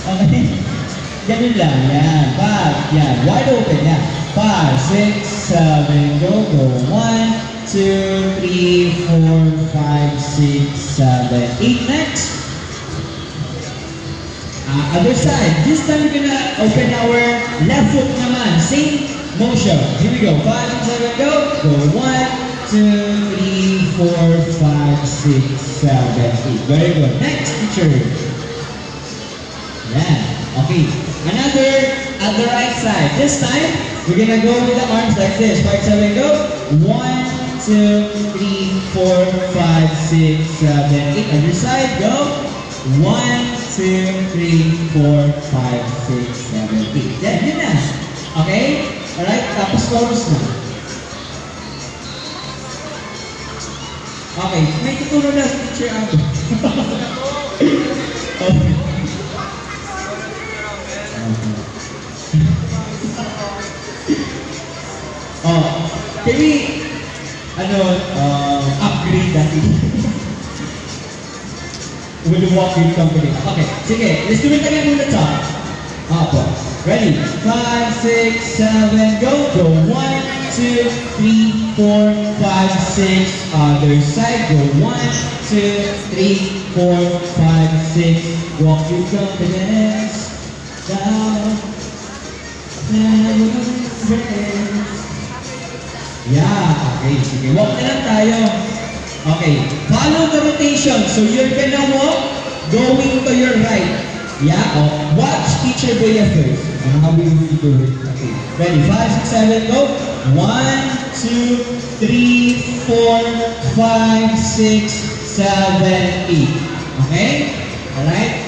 Okay? Ganun lang. Yan. 5. Yan. Wide open. Yan. 5, 6, 7. Go, go. 1, 2, 3, 4, 5, 6, 7, 8. Next. Other side. This time we're gonna open our left foot naman. Same motion. Here we go. 5, 6, 7, go. Go. 1, 2, 3, 4, 5, 6, 7, 8. Very good. Next picture. Yeah. Okay. Another at the right side. This time we're gonna go with the arms like this. 5, 7, go. 1, 2, 3, 4, 5, 6, 7, 8. Other side. Go. 1, 2, 3, 4, 5, 6, 7, 8. Yan, yun na. Okay? Alright, tapos chorus na. Okay, may tuturo na teacher ako. Okay. Oh, can we, upgrade dati? With the walking company. Okay, sige. Let's do it again muna sa. Apo. Ready? 5, 6, 7, go. Go. 1, 2, 3, 4, 5, 6. Other side. Go. 1, 2, 3, 4, 5, 6. Walk your confidence. Down. Yeah. Okay, sige. Walk na lang tayo. Okay, follow the rotation. So you're gonna walk going to your right. Yeah, watch teacher Bea first. How will you do it? Okay, ready? 5, 6, 7, go. 1, 2, 3, 4, 5, 6, 7, 8. Okay? Alright?